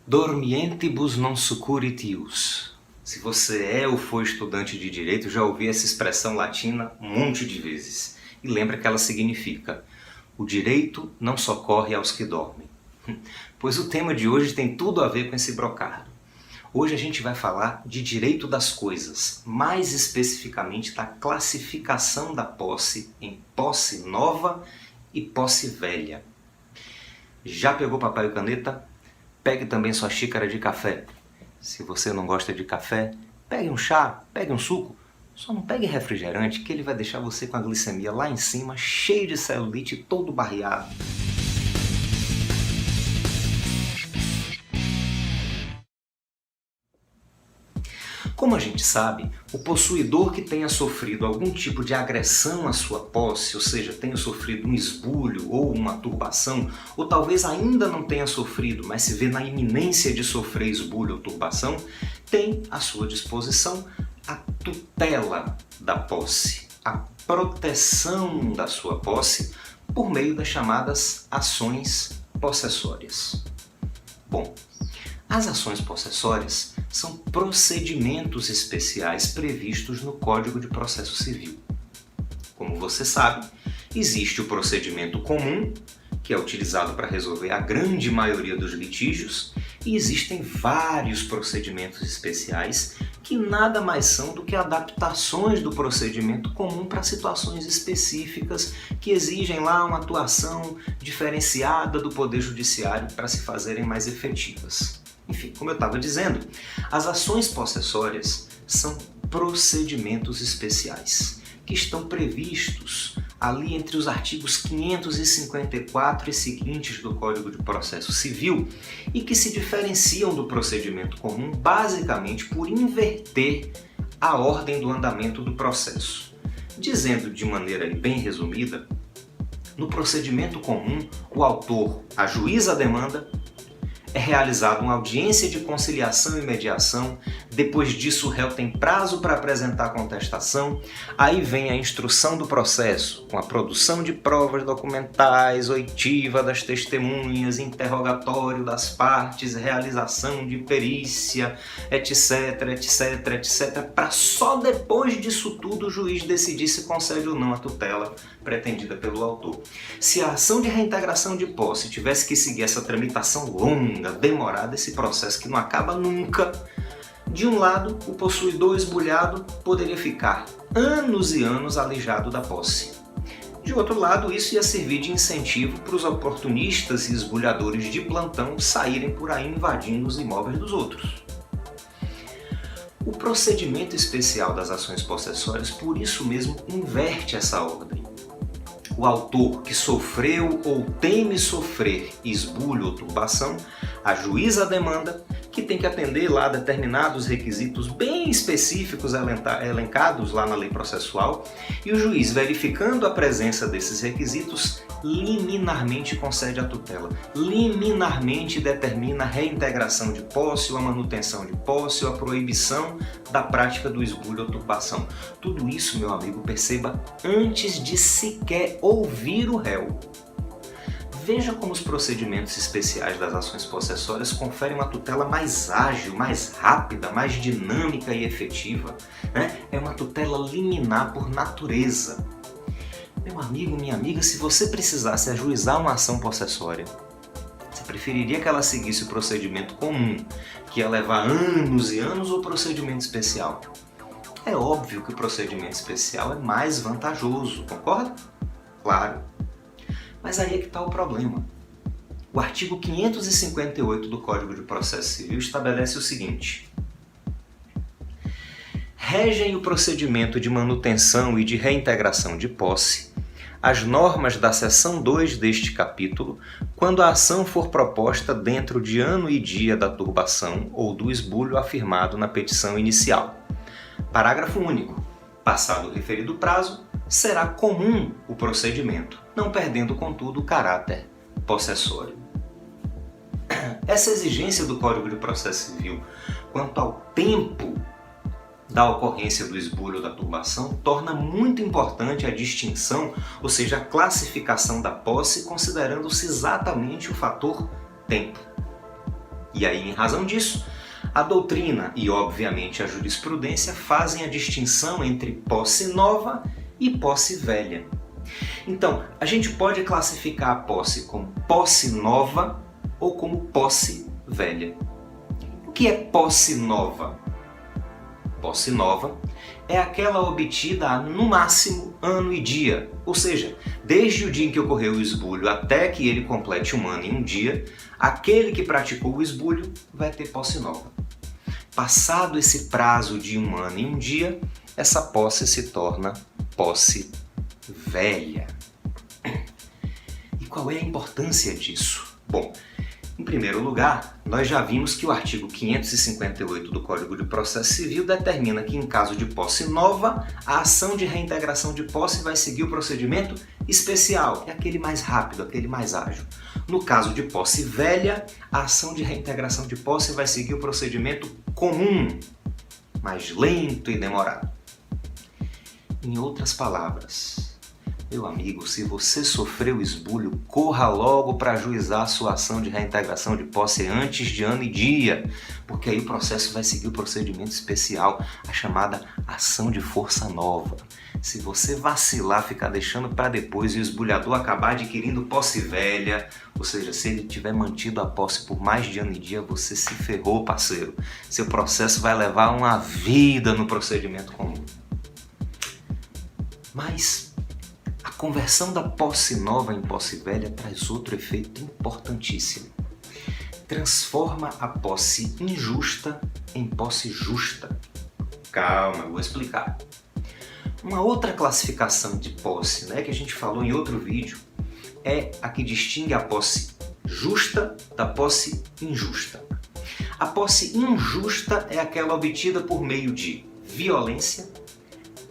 Dormientibus non succurritius. Se você é ou foi estudante de direito, já ouvi essa expressão latina um monte de vezes. E lembra que ela significa: o direito não socorre aos que dormem. Pois o tema de hoje tem tudo a ver com esse brocado. Hoje a gente vai falar de direito das coisas, mais especificamente da classificação da posse em posse nova e posse velha. Já pegou papel e caneta? Pegue também sua xícara de café. Se você não gosta de café, pegue um chá, pegue um suco. Só não pegue refrigerante, que ele vai deixar você com a glicemia lá em cima, cheio de celulite e todo barreado. Como a gente sabe, o possuidor que tenha sofrido algum tipo de agressão à sua posse, ou seja, tenha sofrido um esbulho ou uma turbação, ou talvez ainda não tenha sofrido, mas se vê na iminência de sofrer esbulho ou turbação, tem à sua disposição a tutela da posse, a proteção da sua posse por meio das chamadas ações possessórias. Bom, as ações possessórias são procedimentos especiais previstos no Código de Processo Civil. Como você sabe, existe o procedimento comum, que é utilizado para resolver a grande maioria dos litígios, e existem vários procedimentos especiais que nada mais são do que adaptações do procedimento comum para situações específicas que exigem lá uma atuação diferenciada do Poder Judiciário para se fazerem mais efetivas. Enfim, como eu estava dizendo, as ações possessórias são procedimentos especiais que estão previstos ali entre os artigos 554 e seguintes do Código de Processo Civil e que se diferenciam do procedimento comum basicamente por inverter a ordem do andamento do processo. Dizendo de maneira bem resumida, no procedimento comum, o autor ajuiza a demanda, é realizada uma audiência de conciliação e mediação, depois disso o réu tem prazo para apresentar a contestação, aí vem a instrução do processo, com a produção de provas documentais, oitiva das testemunhas, interrogatório das partes, realização de perícia, etc, etc, etc, para só depois disso tudo o juiz decidir se concede ou não a tutela pretendida pelo autor. Se a ação de reintegração de posse tivesse que seguir essa tramitação longa, demorada, esse processo que não acaba nunca, de um lado, o possuidor esbulhado poderia ficar anos e anos alijado da posse. De outro lado, isso ia servir de incentivo para os oportunistas e esbulhadores de plantão saírem por aí invadindo os imóveis dos outros. O procedimento especial das ações possessórias, por isso mesmo, inverte essa ordem. O autor que sofreu ou teme sofrer esbulho ou turbação ajuiza a demanda, que tem que atender lá determinados requisitos bem específicos elencados lá na lei processual, e o juiz, verificando a presença desses requisitos, liminarmente concede a tutela, liminarmente determina a reintegração de posse ou a manutenção de posse ou a proibição da prática do esbulho ou turbação. Tudo isso, meu amigo, perceba, antes de sequer ouvir o réu. Veja como os procedimentos especiais das ações possessórias conferem uma tutela mais ágil, mais rápida, mais dinâmica e efetiva, né? É uma tutela liminar por natureza. Meu amigo, minha amiga, se você precisasse ajuizar uma ação possessória, você preferiria que ela seguisse o procedimento comum, que ia levar anos e anos, ou o procedimento especial? É óbvio que o procedimento especial é mais vantajoso, concorda? Claro. Mas aí é que está o problema. O artigo 558 do Código de Processo Civil estabelece o seguinte: regem o procedimento de manutenção e de reintegração de posse as normas da seção 2 deste capítulo, quando a ação for proposta dentro de ano e dia da turbação ou do esbulho afirmado na petição inicial. Parágrafo único. Passado o referido prazo, será comum o procedimento, não perdendo, contudo, o caráter possessório. Essa exigência do Código de Processo Civil quanto ao tempo da ocorrência do esbulho ou da turbação torna muito importante a distinção, ou seja, a classificação da posse, considerando-se exatamente o fator tempo. E aí, em razão disso, a doutrina e, obviamente, a jurisprudência fazem a distinção entre posse nova e posse velha. Então, a gente pode classificar a posse como posse nova ou como posse velha. O que é posse nova? Posse nova é aquela obtida no máximo ano e dia, ou seja, desde o dia em que ocorreu o esbulho até que ele complete um ano e um dia, aquele que praticou o esbulho vai ter posse nova. Passado esse prazo de um ano e um dia, essa posse se torna posse velha. E qual é a importância disso? Bom, em primeiro lugar, nós já vimos que o artigo 558 do Código de Processo Civil determina que, em caso de posse nova, a ação de reintegração de posse vai seguir o procedimento especial, é aquele mais rápido, aquele mais ágil. No caso de posse velha, a ação de reintegração de posse vai seguir o procedimento comum, mais lento e demorado. Em outras palavras, meu amigo, se você sofreu esbulho, corra logo para ajuizar sua ação de reintegração de posse antes de ano e dia, porque aí o processo vai seguir o procedimento especial, a chamada ação de força nova. Se você vacilar, ficar deixando para depois e o esbulhador acabar adquirindo posse velha, ou seja, se ele tiver mantido a posse por mais de ano e dia, você se ferrou, parceiro. Seu processo vai levar uma vida no procedimento comum. Mas a conversão da posse nova em posse velha traz outro efeito importantíssimo. Transforma a posse injusta em posse justa. Calma, eu vou explicar. Uma outra classificação de posse, que a gente falou em outro vídeo, é a que distingue a posse justa da posse injusta. A posse injusta é aquela obtida por meio de violência,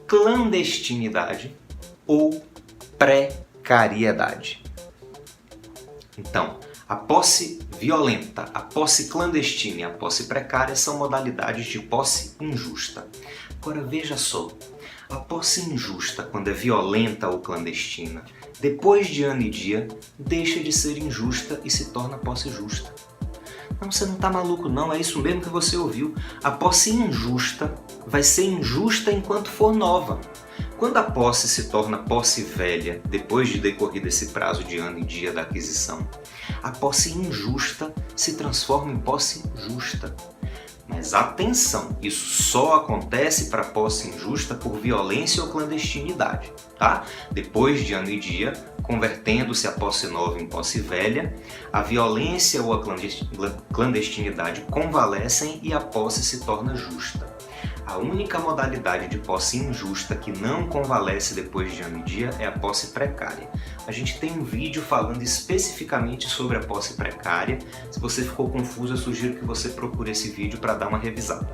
clandestinidade ou precariedade. Então, a posse violenta, a posse clandestina e a posse precária são modalidades de posse injusta. Agora veja só, a posse injusta, quando é violenta ou clandestina, depois de ano e dia, deixa de ser injusta e se torna posse justa. Não, você não está maluco não, é isso mesmo que você ouviu. A posse injusta vai ser injusta enquanto for nova. Quando a posse se torna posse velha, depois de decorrido esse prazo de ano e dia da aquisição, a posse injusta se transforma em posse justa. Mas atenção, isso só acontece para posse injusta por violência ou clandestinidade, tá? Depois de ano e dia, convertendo-se a posse nova em posse velha, a violência ou a clandestinidade convalescem e a posse se torna justa. A única modalidade de posse injusta que não convalesce depois de ano e dia é a posse precária. A gente tem um vídeo falando especificamente sobre a posse precária. Se você ficou confuso, eu sugiro que você procure esse vídeo para dar uma revisada.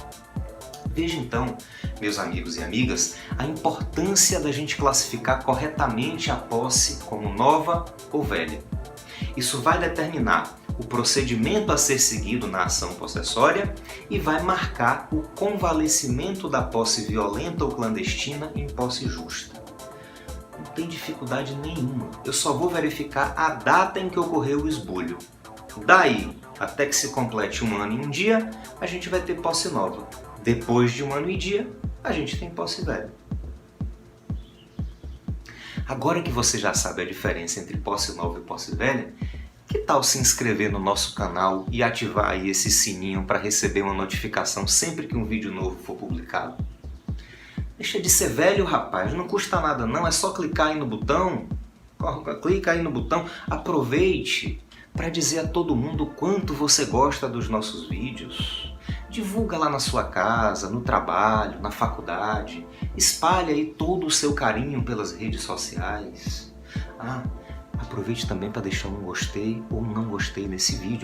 Veja então, meus amigos e amigas, a importância da gente classificar corretamente a posse como nova ou velha. Isso vai determinar o procedimento a ser seguido na ação possessória e vai marcar o convalescimento da posse violenta ou clandestina em posse justa. Não tem dificuldade nenhuma, eu só vou verificar a data em que ocorreu o esbulho. Daí, até que se complete um ano e um dia, a gente vai ter posse nova. Depois de um ano e dia, a gente tem posse velha. Agora que você já sabe a diferença entre posse nova e posse velha, que tal se inscrever no nosso canal e ativar aí esse sininho para receber uma notificação sempre que um vídeo novo for publicado? Deixa de ser velho, rapaz, não custa nada não, é só clicar aí no botão, clica aí no botão, aproveite para dizer a todo mundo o quanto você gosta dos nossos vídeos. Divulga lá na sua casa, no trabalho, na faculdade, espalhe aí todo o seu carinho pelas redes sociais. Aproveite também para deixar um gostei ou um não gostei nesse vídeo.